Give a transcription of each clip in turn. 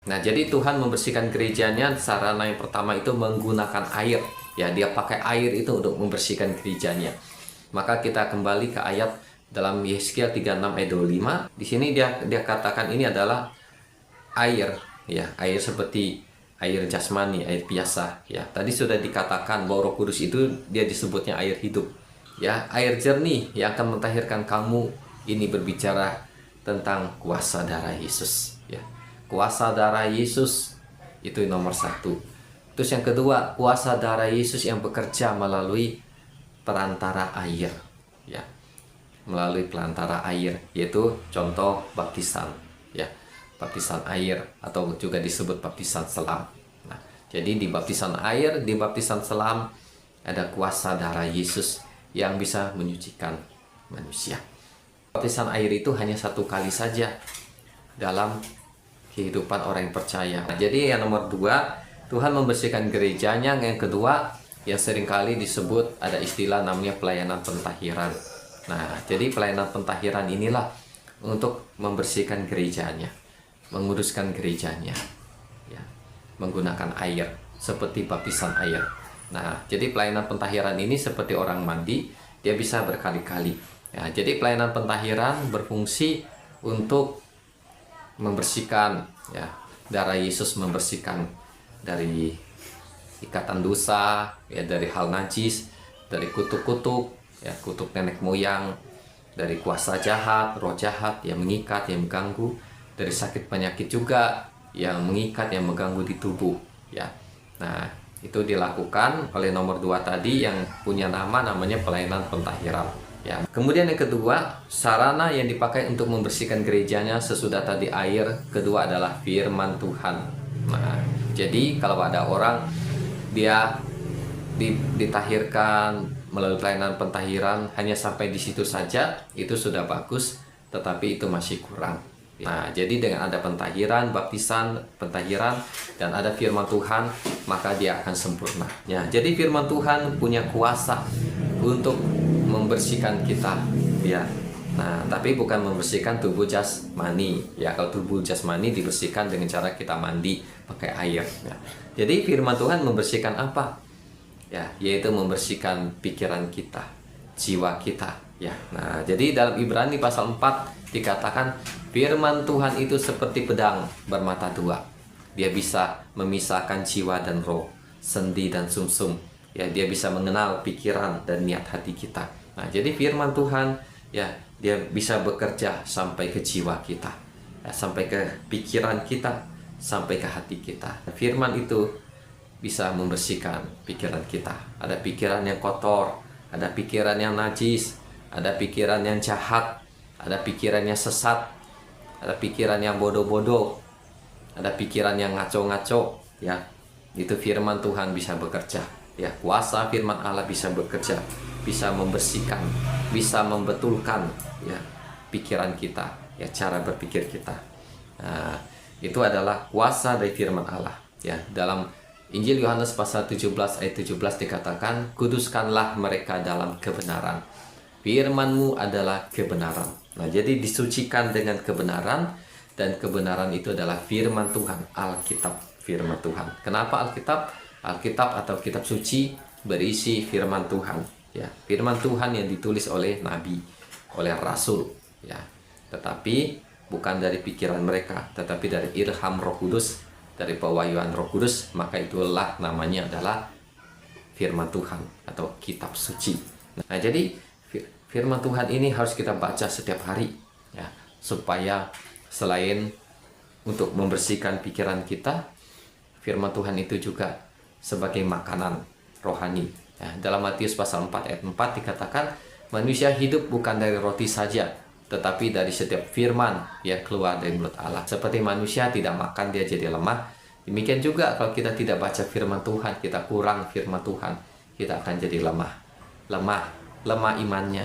Nah, jadi Tuhan membersihkan gerejanya, sarana yang pertama itu menggunakan air. Ya, dia pakai air itu untuk membersihkan gerejanya. Maka kita kembali ke ayat dalam Yeskiel 36 ayat 25. Di sini dia katakan ini adalah air, ya, air seperti air jasmani, air biasa. Ya, tadi sudah dikatakan bahwa Roh Kudus itu dia disebutnya air hidup. Ya, air jernih yang akan mentahirkan kamu, ini berbicara tentang kuasa darah Yesus. Ya, kuasa darah Yesus itu nomor satu. Terus yang kedua, kuasa darah Yesus yang bekerja melalui perantara air. Ya, melalui perantara air, yaitu contoh baptisan. Ya, baptisan air atau juga disebut baptisan selam. Nah, jadi di baptisan air, di baptisan selam ada kuasa darah Yesus yang bisa menyucikan manusia. Baptisan air itu hanya satu kali saja dalam kehidupan orang yang percaya. Nah, jadi yang nomor dua, Tuhan membersihkan gerejanya. Yang kedua, yang seringkali disebut ada istilah namanya pelayanan pentahiran. Nah, jadi pelayanan pentahiran inilah untuk membersihkan gerejanya, menguduskan gerejanya, ya, menggunakan air seperti baptisan air. Nah, jadi pelayanan pentahiran ini seperti orang mandi, dia bisa berkali-kali. Ya, jadi pelayanan pentahiran berfungsi untuk membersihkan, ya, darah Yesus membersihkan dari ikatan dosa, ya, dari hal najis, dari kutuk-kutuk, ya, kutuk nenek moyang, dari kuasa jahat, roh jahat yang mengikat, yang mengganggu, dari sakit penyakit juga yang mengikat, yang mengganggu di tubuh, ya. Nah, itu dilakukan oleh nomor dua tadi yang punya namanya pelayanan pentahiran. Ya. Kemudian yang kedua, sarana yang dipakai untuk membersihkan gerejanya sesudah tadi air, kedua adalah firman Tuhan. Nah, jadi kalau ada orang dia ditahirkan melalui pelayanan pentahiran hanya sampai di situ saja, itu sudah bagus, tetapi itu masih kurang. Nah, jadi dengan ada pentahiran, baptisan, pentahiran, dan ada firman Tuhan, maka dia akan sempurna. Ya, jadi firman Tuhan punya kuasa untuk membersihkan kita, ya. Nah, tapi bukan membersihkan tubuh jasmani. Ya, kalau tubuh jasmani dibersihkan dengan cara kita mandi pakai air. Ya. Jadi firman Tuhan membersihkan apa? Ya, yaitu membersihkan pikiran kita, jiwa kita. Ya, nah, jadi dalam Ibrani pasal 4 dikatakan firman Tuhan itu seperti pedang bermata dua. Dia bisa memisahkan jiwa dan roh, sendi dan sumsum. Ya, dia bisa mengenal pikiran dan niat hati kita. Nah, jadi firman Tuhan, ya, dia bisa bekerja sampai ke jiwa kita, ya, sampai ke pikiran kita, sampai ke hati kita. Firman itu bisa membersihkan pikiran kita. Ada pikiran yang kotor, ada pikiran yang najis, ada pikiran yang jahat, ada pikiran yang sesat, ada pikiran yang bodoh-bodoh, ada pikiran yang ngaco-ngaco, ya. Itu firman Tuhan bisa bekerja. Ya, kuasa firman Allah bisa bekerja, bisa membersihkan, bisa membetulkan, ya, pikiran kita, ya, cara berpikir kita. Nah, itu adalah kuasa dari firman Allah. Ya, dalam Injil Yohanes pasal 17 ayat 17 dikatakan, kuduskanlah mereka dalam kebenaran. Firman-Mu adalah kebenaran. Nah, jadi disucikan dengan kebenaran, dan kebenaran itu adalah firman Tuhan, Alkitab, firman Tuhan. Kenapa Alkitab? Alkitab atau kitab suci berisi firman Tuhan, ya, firman Tuhan yang ditulis oleh nabi, oleh rasul, ya, tetapi bukan dari pikiran mereka, tetapi dari ilham Roh Kudus, dari pewahyuan Roh Kudus, maka itulah namanya adalah firman Tuhan atau kitab suci. Nah, jadi firman Tuhan ini harus kita baca setiap hari, ya, supaya selain untuk membersihkan pikiran kita, firman Tuhan itu juga sebagai makanan rohani. Ya, dalam Matius pasal 4 ayat 4 dikatakan, manusia hidup bukan dari roti saja, tetapi dari setiap firman yang keluar dari mulut Allah. Seperti manusia tidak makan dia jadi lemah, demikian juga kalau kita tidak baca firman Tuhan, kita kurang firman Tuhan, kita akan jadi lemah. Lemah imannya,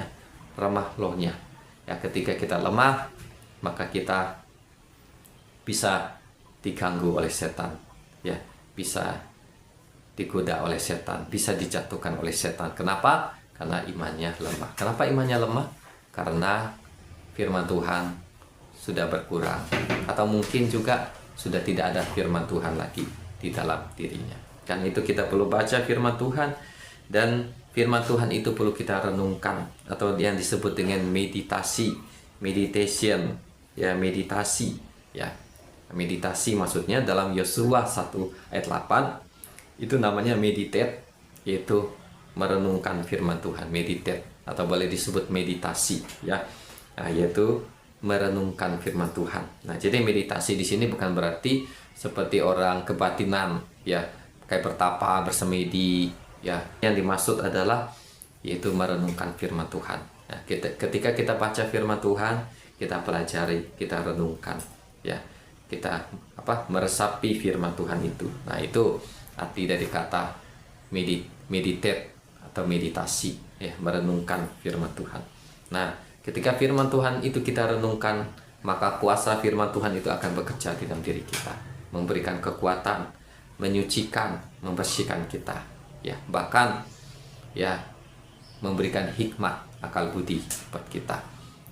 lemah rohnya. Ya, ketika kita lemah, maka kita bisa diganggu oleh setan, ya, bisa digoda oleh setan, bisa dijatuhkan oleh setan. Kenapa? Karena imannya lemah. Kenapa imannya lemah? Karena firman Tuhan sudah berkurang, atau mungkin juga sudah tidak ada firman Tuhan lagi di dalam dirinya. Kan itu kita perlu baca firman Tuhan, dan firman Tuhan itu perlu kita renungkan, atau yang disebut dengan meditasi, meditation, ya, meditasi, ya. Meditasi maksudnya dalam Yosua 1 ayat 8 itu namanya meditate, yaitu merenungkan firman Tuhan, meditate, atau boleh disebut meditasi, ya. Nah, yaitu merenungkan firman Tuhan. Nah, jadi meditasi di sini bukan berarti seperti orang kebatinan, ya, kayak bertapa, bersemedi, ya. Yang dimaksud adalah yaitu merenungkan firman Tuhan. Nah, ketika kita baca firman Tuhan, kita pelajari, kita renungkan, ya. Kita meresapi firman Tuhan itu. Nah, itu arti dari kata meditate atau meditasi, ya, merenungkan firman Tuhan. Nah, ketika firman Tuhan itu kita renungkan, maka kuasa firman Tuhan itu akan bekerja di dalam diri kita, memberikan kekuatan, menyucikan, membersihkan kita, ya, bahkan, ya, memberikan hikmat, akal budi buat kita.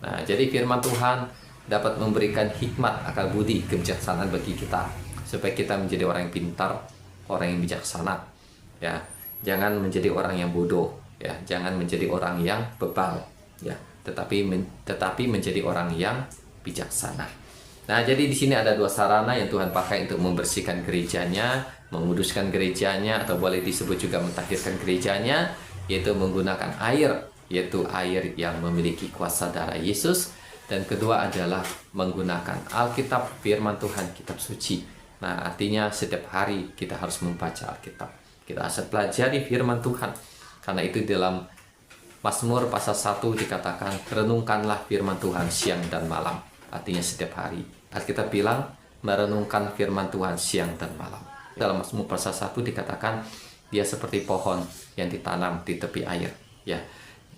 Nah, jadi firman Tuhan dapat memberikan hikmat, akal budi, kebijaksanaan bagi kita, supaya kita menjadi orang yang pintar, orang yang bijaksana, ya. Jangan menjadi orang yang bodoh, ya. Jangan menjadi orang yang bebal, ya. Tetapi menjadi orang yang bijaksana. Nah, jadi di sini ada dua sarana yang Tuhan pakai untuk membersihkan gerejanya, menguduskan gerejanya, atau boleh disebut juga mentahirkan gerejanya, yaitu menggunakan air, yaitu air yang memiliki kuasa darah Yesus. Dan kedua adalah menggunakan Alkitab, firman Tuhan, kitab suci. Nah, artinya setiap hari kita harus membaca Alkitab. Kita harus pelajari firman Tuhan. Karena itu dalam Mazmur pasal 1 dikatakan, renungkanlah firman Tuhan siang dan malam. Artinya setiap hari. Alkitab bilang, merenungkan firman Tuhan siang dan malam. Dalam Mazmur pasal 1 dikatakan, dia seperti pohon yang ditanam di tepi air, ya.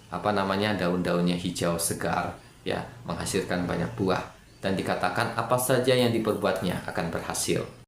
Daun-daunnya hijau segar, ya, menghasilkan banyak buah, dan dikatakan apa saja yang diperbuatnya akan berhasil.